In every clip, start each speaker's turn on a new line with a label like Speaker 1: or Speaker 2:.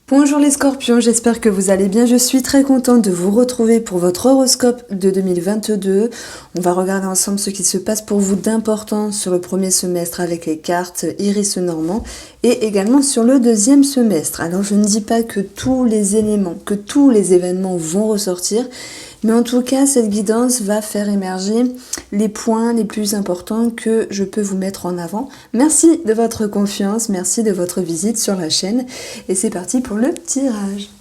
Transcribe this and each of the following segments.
Speaker 1: Bonjour les scorpions, j'espère que vous allez bien. Je suis très contente de vous retrouver pour votre horoscope de 2022. On va regarder ensemble ce qui se passe pour vous d'important sur le premier semestre avec les cartes Iris Normand et également sur le deuxième semestre. Alors je ne dis pas que tous les éléments, que tous les événements vont ressortir, mais en tout cas, cette guidance va faire émerger les points les plus importants que je peux vous mettre en avant. Merci de votre confiance, merci de votre visite sur la chaîne. Et c'est parti pour le tirage.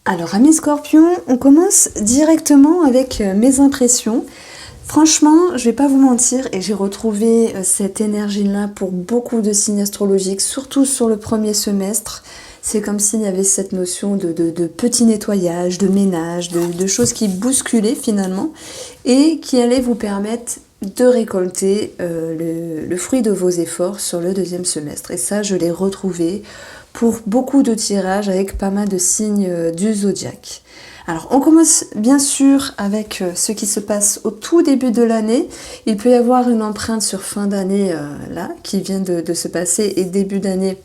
Speaker 1: Alors, amis scorpions, on commence directement avec mes impressions. Franchement, je vais pas vous mentir, et j'ai retrouvé cette énergie-là pour beaucoup de signes astrologiques, surtout sur le premier semestre. C'est comme s'il y avait cette notion de petit nettoyage, de ménage, de choses qui bousculaient finalement, et qui allaient vous permettre de récolter le fruit de vos efforts sur le deuxième semestre. Et ça, je l'ai retrouvé pour beaucoup de tirages avec pas mal de signes du zodiaque. Alors, on commence bien sûr avec ce qui se passe au tout début de l'année. Il peut y avoir une empreinte sur fin d'année là, qui vient de se passer, et début d'année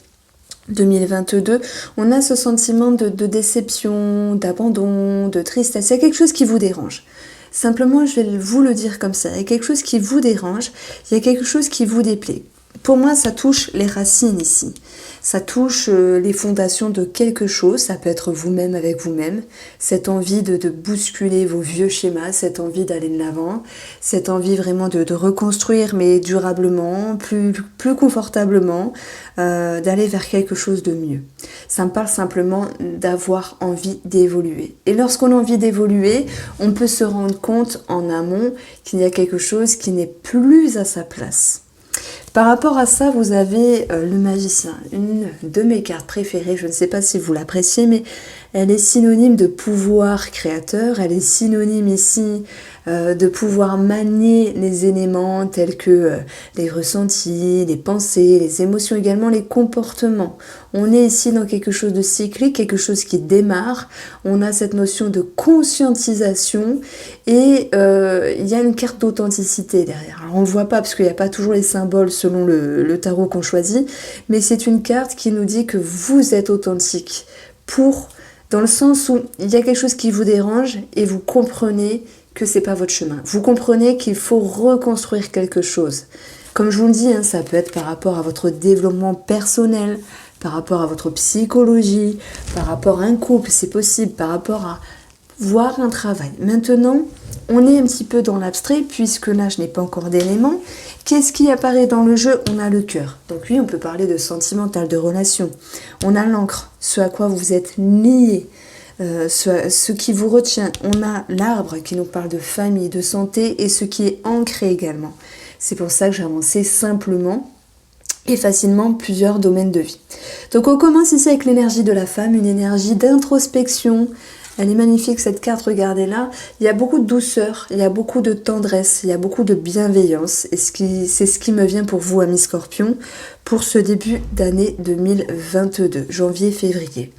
Speaker 1: 2022. On a ce sentiment de déception, d'abandon, de tristesse. Il y a quelque chose qui vous dérange. Simplement, je vais vous le dire comme ça. Il y a quelque chose qui vous dérange, il y a quelque chose qui vous déplaît. Pour moi, ça touche les racines ici. Ça touche les fondations de quelque chose. Ça peut être vous-même avec vous-même. Cette envie de bousculer vos vieux schémas, cette envie d'aller de l'avant, cette envie vraiment de reconstruire, mais durablement, plus confortablement, d'aller vers quelque chose de mieux. Ça me parle simplement d'avoir envie d'évoluer. Et lorsqu'on a envie d'évoluer, on peut se rendre compte en amont qu'il y a quelque chose qui n'est plus à sa place. Par rapport à ça, vous avez le magicien, une de mes cartes préférées. Je ne sais pas si vous l'appréciez, mais elle est synonyme de pouvoir créateur. Elle est synonyme ici de pouvoir manier les éléments tels que les ressentis, les pensées, les émotions, également les comportements. On est ici dans quelque chose de cyclique, quelque chose qui démarre. On a cette notion de conscientisation et il y a une carte d'authenticité derrière. Alors on ne le voit pas parce qu'il n'y a pas toujours les symboles selon le tarot qu'on choisit, mais c'est une carte qui nous dit que vous êtes authentique dans le sens où il y a quelque chose qui vous dérange et vous comprenez que c'est pas votre chemin. Vous comprenez qu'il faut reconstruire quelque chose. Comme je vous le dis, ça peut être par rapport à votre développement personnel, par rapport à votre psychologie, par rapport à un couple, c'est possible, par rapport à voir un travail. Maintenant, on est un petit peu dans l'abstrait, puisque là, je n'ai pas encore d'éléments. Qu'est-ce qui apparaît dans le jeu? On a le cœur. Donc oui, on peut parler de sentimental, de relation. On a l'encre, ce à quoi vous êtes lié, ce qui vous retient. On a l'arbre qui nous parle de famille, de santé, et ce qui est ancré également. C'est pour ça que j'ai avancé simplement et facilement plusieurs domaines de vie. Donc on commence ici avec l'énergie de la femme, une énergie d'introspection. Elle est magnifique cette carte, regardez-la. Il y a beaucoup de douceur, il y a beaucoup de tendresse, il y a beaucoup de bienveillance. Et c'est ce qui me vient pour vous, amis scorpions, pour ce début d'année 2022, janvier-février.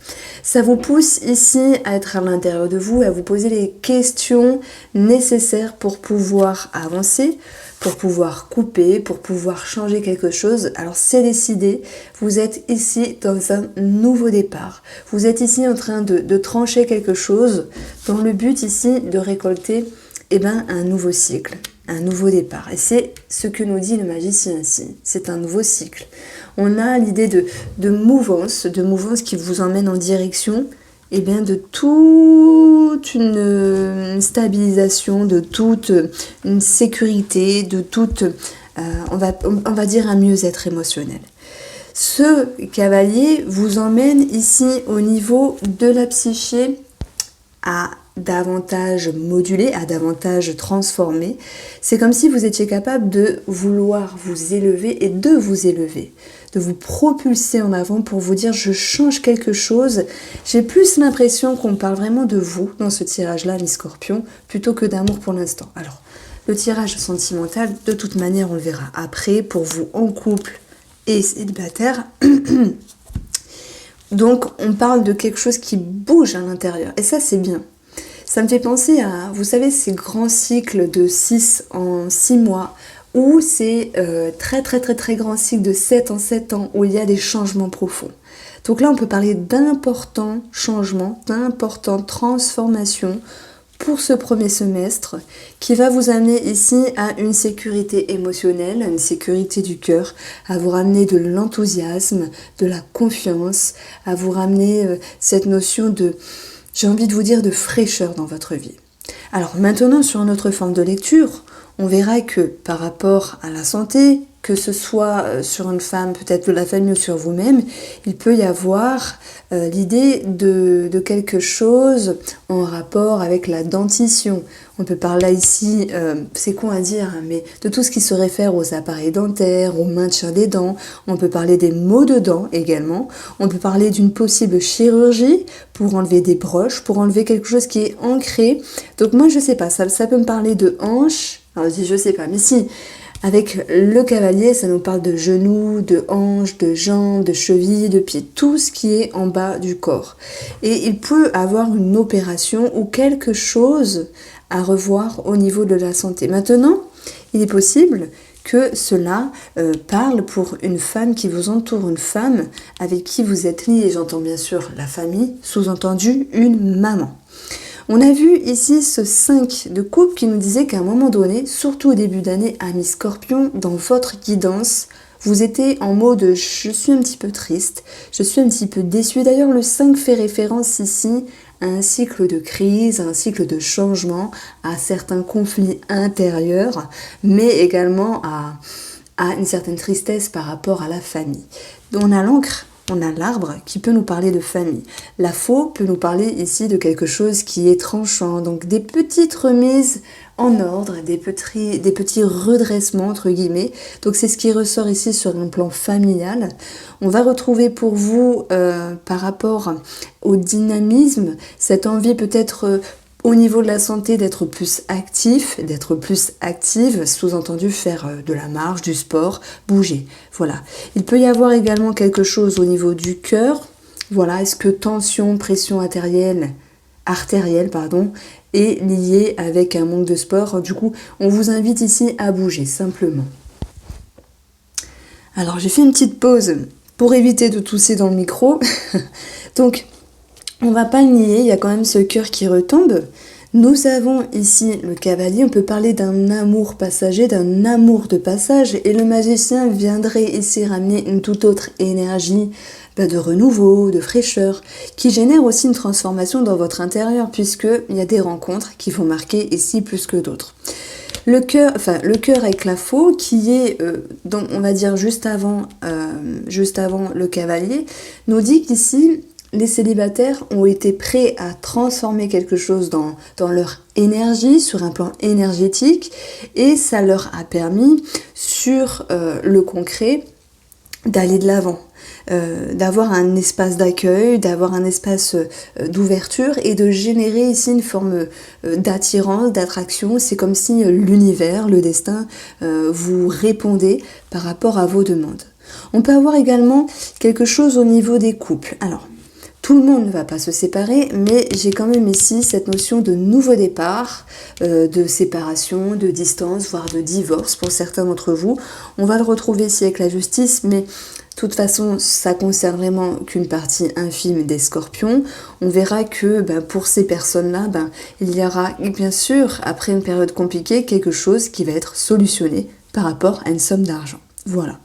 Speaker 1: Ça vous pousse ici à être à l'intérieur de vous, à vous poser les questions nécessaires pour pouvoir avancer, pour pouvoir couper, pour pouvoir changer quelque chose. Alors c'est décidé, vous êtes ici dans un nouveau départ. Vous êtes ici en train de trancher quelque chose dans le but ici de récolter un nouveau cycle, un nouveau départ. Et c'est ce que nous dit le magicien ici, c'est un nouveau cycle. On a l'idée de mouvance qui vous emmène en direction de toute une stabilisation, de toute une sécurité, de toute, on va dire, un mieux-être émotionnel. Ce cavalier vous emmène ici au niveau de la psyché à davantage moduler, à davantage transformer. C'est comme si vous étiez capable de vouloir vous élever et de vous élever, de vous propulser en avant pour vous dire je change quelque chose. J'ai plus l'impression qu'on parle vraiment de vous dans ce tirage-là, les scorpions, plutôt que d'amour pour l'instant. Alors, le tirage sentimental, de toute manière, on le verra après, pour vous en couple et célibataire. Donc, on parle de quelque chose qui bouge à l'intérieur. Et ça, c'est bien. Ça me fait penser à, vous savez, ces grands cycles de 6 en 6 mois, ou ces très grands cycles de 7 en 7 ans, où il y a des changements profonds. Donc là, on peut parler d'importants changements, d'importantes transformations pour ce premier semestre, qui va vous amener ici à une sécurité émotionnelle, à une sécurité du cœur, à vous ramener de l'enthousiasme, de la confiance, à vous ramener cette notion de, j'ai envie de vous dire, de fraîcheur dans votre vie. Alors maintenant, sur notre forme de lecture, on verra que par rapport à la santé, que ce soit sur une femme, peut-être de la famille ou sur vous-même, il peut y avoir l'idée de quelque chose en rapport avec la dentition. On peut parler ici, c'est con à dire, hein, mais de tout ce qui se réfère aux appareils dentaires, au maintien des dents. On peut parler des maux de dents également. On peut parler d'une possible chirurgie pour enlever des broches, pour enlever quelque chose qui est ancré. Donc moi, je sais pas, ça peut me parler de hanches. Alors je sais pas, mais si... Avec le cavalier, ça nous parle de genoux, de hanches, de jambes, de chevilles, de pieds, tout ce qui est en bas du corps. Et il peut avoir une opération ou quelque chose à revoir au niveau de la santé. Maintenant, il est possible que cela parle pour une femme qui vous entoure, une femme avec qui vous êtes lié. J'entends bien sûr la famille, sous-entendu une maman. On a vu ici ce 5 de coupe qui nous disait qu'à un moment donné, surtout au début d'année, amis Scorpion, dans votre guidance, vous étiez en mode je suis un petit peu triste, je suis un petit peu déçu. D'ailleurs, le 5 fait référence ici à un cycle de crise, à un cycle de changement, à certains conflits intérieurs, mais également à une certaine tristesse par rapport à la famille. On a l'encre. On a l'arbre qui peut nous parler de famille. La faux peut nous parler ici de quelque chose qui est tranchant. Donc des petites remises en ordre, des petits redressements entre guillemets. Donc c'est ce qui ressort ici sur un plan familial. On va retrouver pour vous par rapport au dynamisme, cette envie peut-être... au niveau de la santé, d'être plus actif, d'être plus active, sous-entendu faire de la marche, du sport, bouger. Voilà. Il peut y avoir également quelque chose au niveau du cœur. Voilà. Est-ce que tension, pression artérielle, est liée avec un manque de sport? Du coup, on vous invite ici à bouger, simplement. Alors, j'ai fait une petite pause pour éviter de tousser dans le micro. Donc, on va pas le nier, il y a quand même ce cœur qui retombe. Nous avons ici le cavalier, on peut parler d'un amour passager, d'un amour de passage, et le magicien viendrait ici ramener une toute autre énergie de renouveau, de fraîcheur, qui génère aussi une transformation dans votre intérieur, puisqu'il y a des rencontres qui vont marquer ici plus que d'autres. Le cœur avec la faux, qui est, on va dire juste avant le cavalier, nous dit qu'ici, les célibataires ont été prêts à transformer quelque chose dans leur énergie, sur un plan énergétique, et ça leur a permis, sur le concret, d'aller de l'avant, d'avoir un espace d'accueil, d'avoir un espace d'ouverture et de générer ici une forme d'attirance, d'attraction. C'est comme si l'univers, le destin, vous répondait par rapport à vos demandes. On peut avoir également quelque chose au niveau des couples. Alors, tout le monde ne va pas se séparer, mais j'ai quand même ici cette notion de nouveau départ, de séparation, de distance, voire de divorce pour certains d'entre vous. On va le retrouver ici avec la justice, mais de toute façon, ça concerne vraiment qu'une partie infime des scorpions. On verra que pour ces personnes-là, il y aura bien sûr, après une période compliquée, quelque chose qui va être solutionné par rapport à une somme d'argent. Voilà.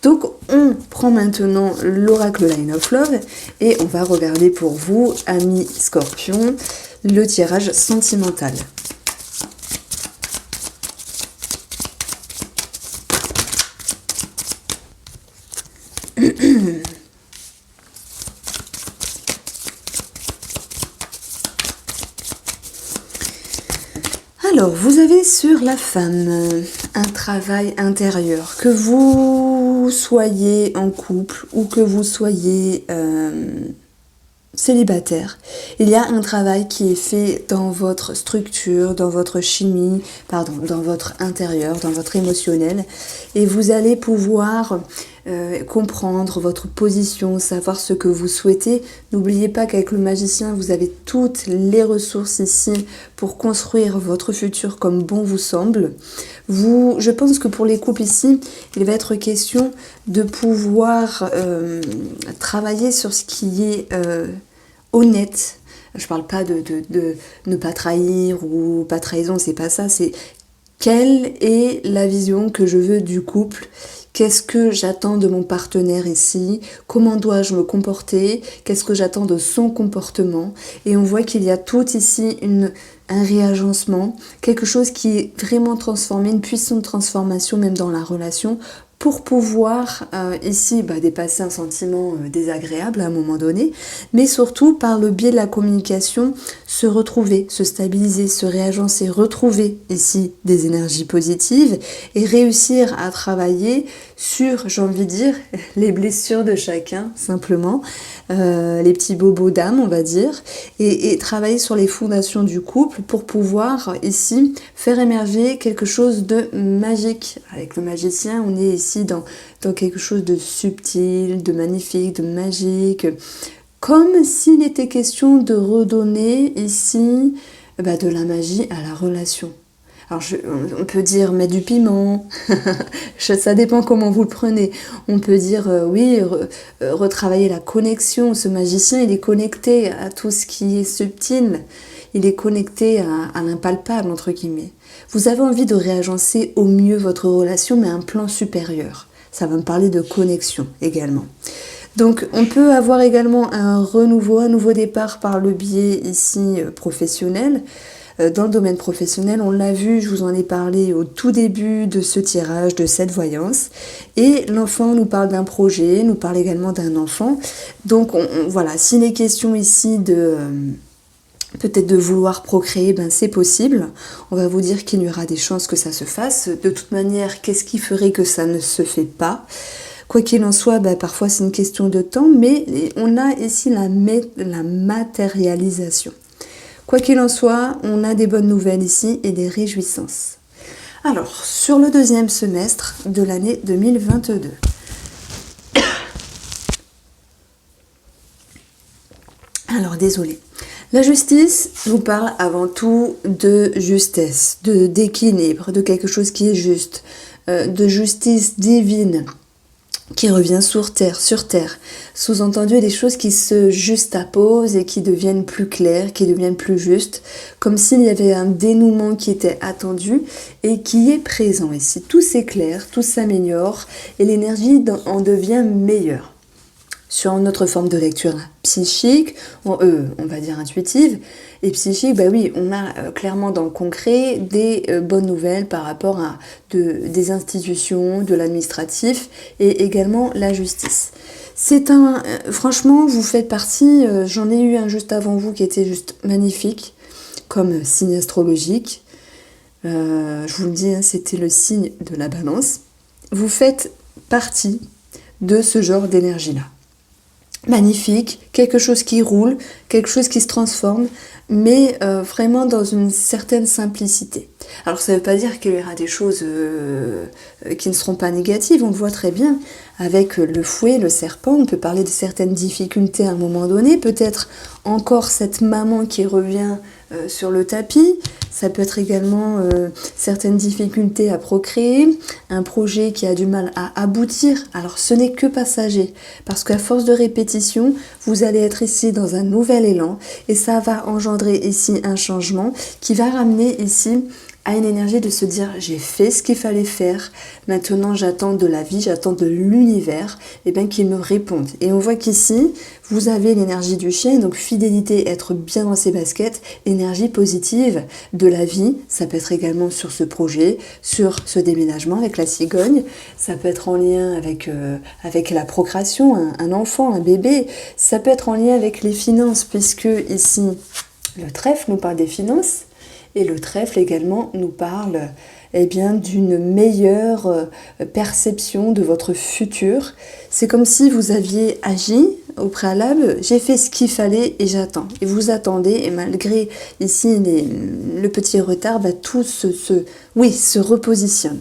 Speaker 1: Donc on prend maintenant l'oracle Line of Love et on va regarder pour vous, amis Scorpion, le tirage sentimental. Alors, vous avez sur la femme un travail intérieur, que vous soyez en couple ou que vous soyez célibataire. Il y a un travail qui est fait dans votre structure, dans votre chimie, dans votre intérieur, dans votre émotionnel, et vous allez pouvoir comprendre votre position, savoir ce que vous souhaitez. N'oubliez pas qu'avec le magicien, vous avez toutes les ressources ici pour construire votre futur comme bon vous semble. Je pense que pour les couples ici, il va être question de pouvoir travailler sur ce qui est honnête. Je ne parle pas de ne pas trahir ou pas trahison, c'est pas ça, c'est quelle est la vision que je veux du couple? Qu'est-ce que j'attends de mon partenaire ici? Comment dois-je me comporter? Qu'est-ce que j'attends de son comportement? Et on voit qu'il y a tout ici un réagencement, quelque chose qui est vraiment transformé, une puissante transformation même dans la relation pour pouvoir ici dépasser un sentiment désagréable à un moment donné, mais surtout par le biais de la communication, se retrouver, se stabiliser, se réagencer, retrouver ici des énergies positives et réussir à travailler sur, j'ai envie de dire, les blessures de chacun, simplement, les petits bobos d'âme, on va dire, et travailler sur les fondations du couple pour pouvoir ici faire émerger quelque chose de magique. Avec le magicien, on est ici dans quelque chose de subtil, de magnifique, de magique, comme s'il était question de redonner ici de la magie à la relation. Alors on peut dire mettre du piment, ça dépend comment vous le prenez. On peut dire retravailler la connexion. Ce magicien, il est connecté à tout ce qui est subtil. Il est connecté à l'impalpable, entre guillemets. Vous avez envie de réagencer au mieux votre relation, mais à un plan supérieur. Ça va me parler de connexion également. Donc on peut avoir également un renouveau, un nouveau départ par le biais ici professionnel. Dans le domaine professionnel, on l'a vu, je vous en ai parlé au tout début de ce tirage, de cette voyance. Et l'enfant nous parle d'un projet, nous parle également d'un enfant. Donc voilà, s'il est question ici de peut-être de vouloir procréer, c'est possible. On va vous dire qu'il y aura des chances que ça se fasse. De toute manière, qu'est-ce qui ferait que ça ne se fait pas ? Quoi qu'il en soit, parfois c'est une question de temps, mais on a ici la matérialisation. Quoi qu'il en soit, on a des bonnes nouvelles ici et des réjouissances. Alors, sur le deuxième semestre de l'année 2022. Alors, désolé. La justice vous parle avant tout de justesse, d'équilibre, de quelque chose qui est juste, de justice divine qui revient sur terre. Sous-entendu, des choses qui se juxtaposent et qui deviennent plus claires, qui deviennent plus justes, comme s'il y avait un dénouement qui était attendu et qui est présent ici. Tout s'éclaire, tout s'améliore et l'énergie en devient meilleure. Sur notre forme de lecture psychique, on va dire intuitive, et psychique, on a clairement dans le concret des bonnes nouvelles par rapport à des institutions, de l'administratif et également la justice. Franchement, vous faites partie, j'en ai eu un juste avant vous qui était juste magnifique, comme signe astrologique. Je vous le dis, c'était le signe de la Balance. Vous faites partie de ce genre d'énergie-là. Magnifique, quelque chose qui roule, quelque chose qui se transforme, mais vraiment dans une certaine simplicité. Alors ça ne veut pas dire qu'il y aura des choses qui ne seront pas négatives, on le voit très bien. Avec le fouet, le serpent, on peut parler de certaines difficultés à un moment donné, peut-être encore cette maman qui revient sur le tapis, ça peut être également certaines difficultés à procréer, un projet qui a du mal à aboutir. Alors ce n'est que passager, parce qu'à force de répétition, vous allez être ici dans un nouvel élan et ça va engendrer ici un changement qui va ramener ici à une énergie de se dire j'ai fait ce qu'il fallait faire, maintenant j'attends de la vie, j'attends de l'univers qu'il me réponde. Et on voit qu'ici vous avez l'énergie du chien, donc fidélité, être bien dans ses baskets, énergie positive de la vie, ça peut être également sur ce projet, sur ce déménagement avec la cigogne, ça peut être en lien avec la procréation, un enfant, un bébé, ça peut être en lien avec les finances puisque ici le trèfle nous parle des finances. Et le trèfle également nous parle d'une meilleure perception de votre futur. C'est comme si vous aviez agi au préalable, j'ai fait ce qu'il fallait et j'attends. Et vous attendez et malgré ici le petit retard, tout se repositionne.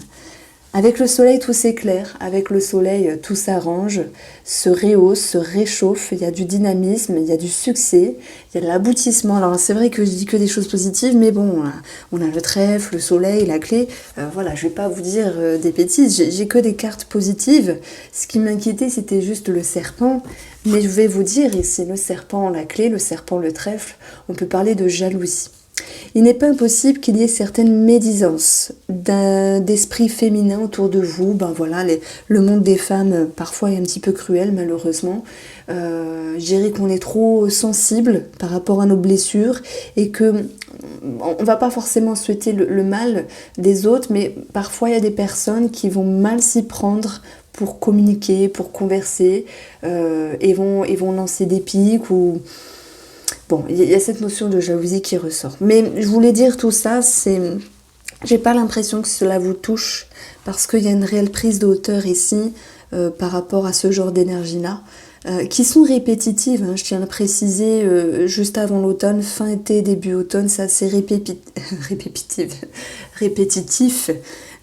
Speaker 1: Avec le soleil, tout s'éclaire. Avec le soleil, tout s'arrange, se rehausse, se réchauffe. Il y a du dynamisme, il y a du succès, il y a de l'aboutissement. Alors c'est vrai que je dis que des choses positives, mais bon, on a le trèfle, le soleil, la clé. Voilà, je vais pas vous dire des bêtises. J'ai que des cartes positives. Ce qui m'inquiétait, c'était juste le serpent. Mais je vais vous dire ici, le serpent, la clé, le serpent, le trèfle, on peut parler de jalousie. Il n'est pas impossible qu'il y ait certaines médisances d'esprit féminin autour de vous. Ben voilà, le monde des femmes parfois est un petit peu cruel malheureusement. Je dirais qu'on est trop sensible par rapport à nos blessures et que on va pas forcément souhaiter le mal des autres, mais parfois il y a des personnes qui vont mal s'y prendre pour communiquer, pour converser, et vont lancer des piques ou... Bon, il y a cette notion de jalousie qui ressort. Mais je voulais dire tout ça, j'ai pas l'impression que cela vous touche, parce qu'il y a une réelle prise de hauteur ici, par rapport à ce genre d'énergie-là, qui sont répétitives, hein, je tiens à préciser, juste avant l'automne, fin été, début automne, c'est assez répétitif,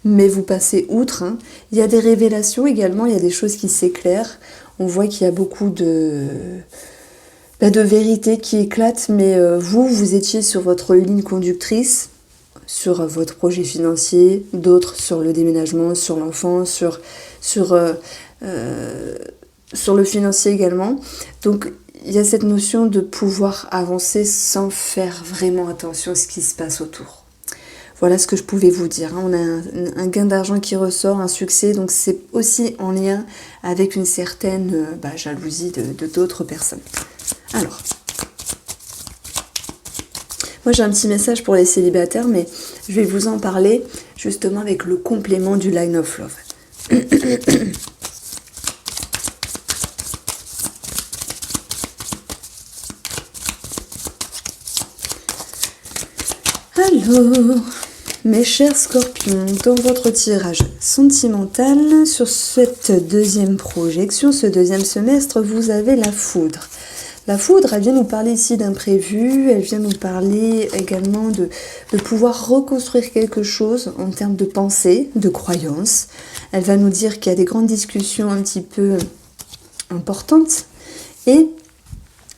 Speaker 1: mais vous passez outre. Hein. Il y a des révélations également, il y a des choses qui s'éclairent. On voit qu'il y a beaucoup de vérité qui éclate, mais vous étiez sur votre ligne conductrice, sur votre projet financier, d'autres sur le déménagement, sur l'enfant, sur le financier également. Donc il y a cette notion de pouvoir avancer sans faire vraiment attention à ce qui se passe autour. Voilà ce que je pouvais vous dire. On a un gain d'argent qui ressort, un succès, donc c'est aussi en lien avec une certaine jalousie de d'autres personnes. Alors, moi j'ai un petit message pour les célibataires, mais je vais vous en parler justement avec le complément du Line of Love. Alors, mes chers scorpions, dans votre tirage sentimental, sur cette deuxième projection, ce deuxième semestre, vous avez la foudre. La foudre, elle vient nous parler ici d'imprévu, elle vient nous parler également de pouvoir reconstruire quelque chose en termes de pensée, de croyance. Elle va nous dire qu'il y a des grandes discussions un petit peu importantes et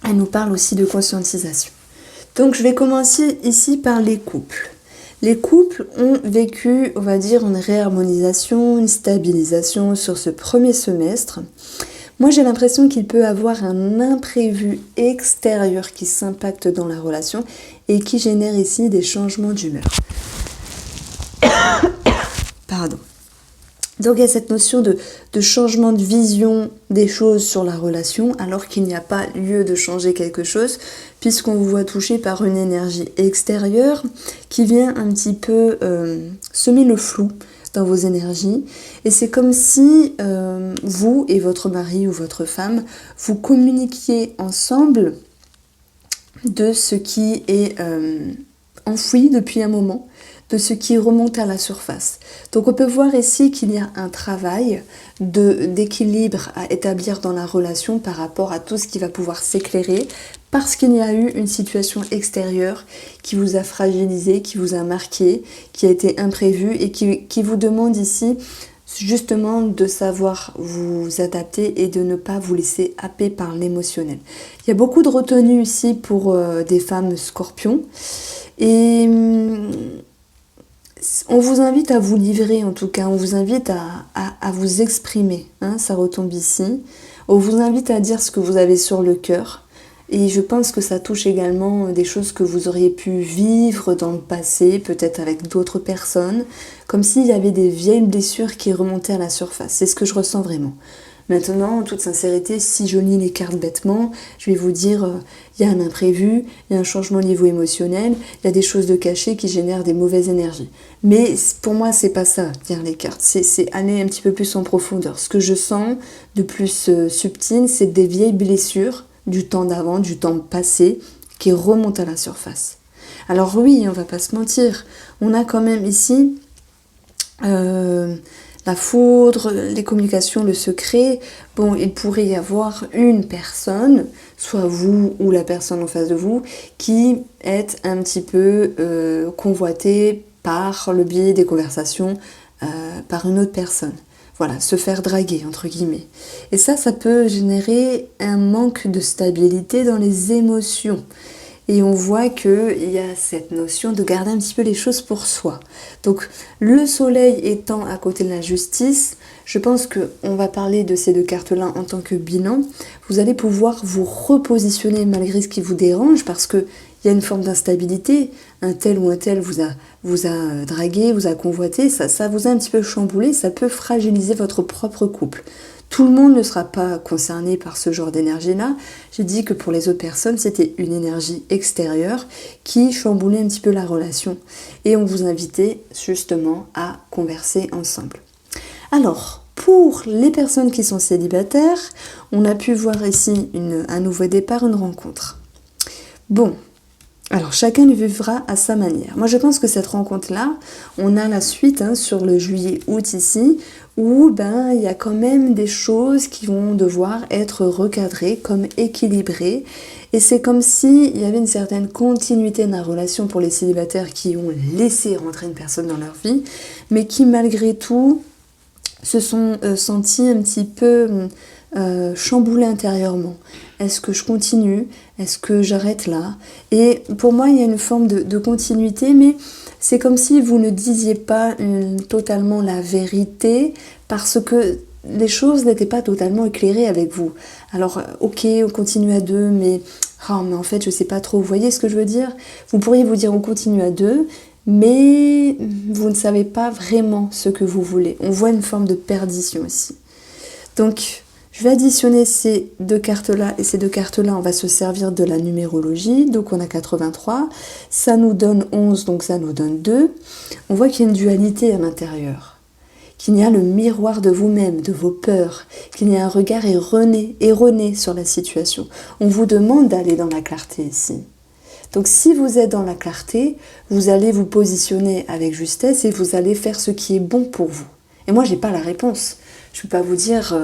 Speaker 1: elle nous parle aussi de conscientisation. Donc je vais commencer ici par les couples. Les couples ont vécu, on va dire, une réharmonisation, une stabilisation sur ce premier semestre. Moi, j'ai l'impression qu'il peut avoir un imprévu extérieur qui s'impacte dans la relation et qui génère ici des changements d'humeur. Pardon. Donc, il y a cette notion de changement de vision des choses sur la relation, alors qu'il n'y a pas lieu de changer quelque chose, puisqu'on vous voit touché par une énergie extérieure qui vient un petit peu semer le flou dans vos énergies, et c'est comme si vous et votre mari ou votre femme, vous communiquiez ensemble de ce qui est enfoui depuis un moment, de ce qui remonte à la surface. Donc on peut voir ici qu'il y a un travail d'équilibre à établir dans la relation par rapport à tout ce qui va pouvoir s'éclairer, parce qu'il y a eu une situation extérieure qui vous a fragilisé, qui vous a marqué, qui a été imprévue et qui vous demande ici justement de savoir vous adapter et de ne pas vous laisser happer par l'émotionnel. Il y a beaucoup de retenue ici pour des femmes scorpions et on vous invite à vous livrer, en tout cas, on vous invite à vous exprimer, hein, ça retombe ici. On vous invite à dire ce que vous avez sur le cœur. Et je pense que ça touche également des choses que vous auriez pu vivre dans le passé, peut-être avec d'autres personnes, comme s'il y avait des vieilles blessures qui remontaient à la surface. C'est ce que je ressens vraiment. Maintenant, en toute sincérité, si je lis les cartes bêtement, je vais vous dire, il y a un imprévu, il y a un changement au niveau émotionnel, il y a des choses de cachées qui génèrent des mauvaises énergies. Mais pour moi, c'est pas ça, lire les cartes, c'est aller un petit peu plus en profondeur. Ce que je sens de plus subtil, c'est des vieilles blessures du temps d'avant, du temps passé, qui remontent à la surface. Alors oui, on va pas se mentir, on a quand même ici la foudre, les communications, le secret. Bon, il pourrait y avoir une personne, soit vous ou la personne en face de vous, qui est un petit peu convoitée par le biais des conversations par une autre personne. Voilà, se faire draguer, entre guillemets. Et ça peut générer un manque de stabilité dans les émotions. Et on voit qu'il y a cette notion de garder un petit peu les choses pour soi. Donc, le soleil étant à côté de la justice, je pense qu'on va parler de ces deux cartes-là en tant que bilan. Vous allez pouvoir vous repositionner malgré ce qui vous dérange parce qu'il y a une forme d'instabilité. Un tel ou un tel vous a dragué, vous a convoité, ça vous a un petit peu chamboulé, ça peut fragiliser votre propre couple. Tout le monde ne sera pas concerné par ce genre d'énergie-là. J'ai dit que pour les autres personnes, c'était une énergie extérieure qui chamboulait un petit peu la relation. Et on vous invitait justement à converser ensemble. Alors, pour les personnes qui sont célibataires, on a pu voir ici un nouveau départ, une rencontre. Bon, alors chacun le vivra à sa manière. Moi je pense que cette rencontre-là, on a la suite sur le juillet-août ici, où il y a quand même des choses qui vont devoir être recadrées, comme équilibrées. Et c'est comme s'il y avait une certaine continuité dans la relation pour les célibataires qui ont laissé rentrer une personne dans leur vie, mais qui malgré tout se sont sentis un petit peu chamboulés intérieurement. Est-ce que je continue? Est-ce que j'arrête là? Et pour moi, il y a une forme de continuité, mais c'est comme si vous ne disiez pas totalement la vérité parce que les choses n'étaient pas totalement éclairées avec vous. Alors, ok, on continue à deux, mais en fait, je sais pas trop. Vous voyez ce que je veux dire? Vous pourriez vous dire on continue à deux, mais vous ne savez pas vraiment ce que vous voulez. On voit une forme de perdition ici. Donc, je vais additionner ces deux cartes-là et ces deux cartes-là, on va se servir de la numérologie. Donc on a 83, ça nous donne 11, donc ça nous donne 2. On voit qu'il y a une dualité à l'intérieur, qu'il y a le miroir de vous-même, de vos peurs, qu'il y a un regard erroné sur la situation. On vous demande d'aller dans la clarté ici. Donc si vous êtes dans la clarté, vous allez vous positionner avec justesse et vous allez faire ce qui est bon pour vous. Et moi, j'ai pas la réponse. Je ne peux pas vous dire,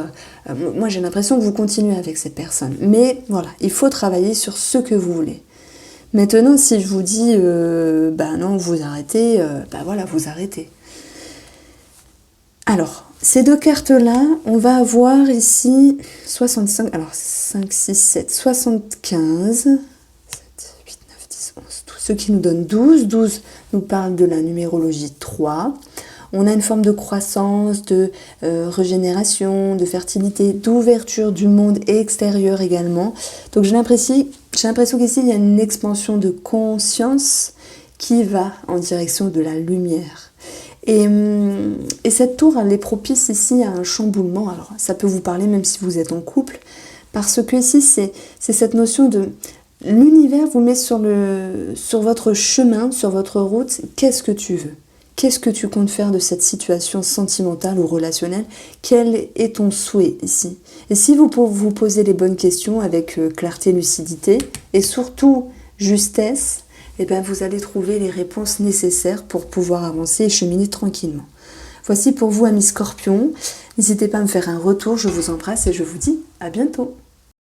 Speaker 1: moi j'ai l'impression que vous continuez avec cette personne. Mais voilà, il faut travailler sur ce que vous voulez. Maintenant, si je vous dis, non, vous arrêtez, voilà, vous arrêtez. Alors, ces deux cartes-là, on va avoir ici 65, alors 5, 6, 7, 75, 7, 8, 9, 10, 11, 12, ce qui nous donne 12. 12 nous parle de la numérologie 3. On a une forme de croissance, de régénération, de fertilité, d'ouverture du monde extérieur également. Donc j'ai l'impression qu'ici, il y a une expansion de conscience qui va en direction de la lumière. Et cette tour, elle est propice ici à un chamboulement. Alors ça peut vous parler même si vous êtes en couple, parce que ici, c'est cette notion de... L'univers vous met sur votre chemin, sur votre route, qu'est-ce que tu veux ? Qu'est-ce que tu comptes faire de cette situation sentimentale ou relationnelle? Quel est ton souhait ici? Et si vous vous posez les bonnes questions avec clarté, lucidité et surtout justesse, vous allez trouver les réponses nécessaires pour pouvoir avancer et cheminer tranquillement. Voici pour vous, amis Scorpions. N'hésitez pas à me faire un retour, je vous embrasse et je vous dis à bientôt.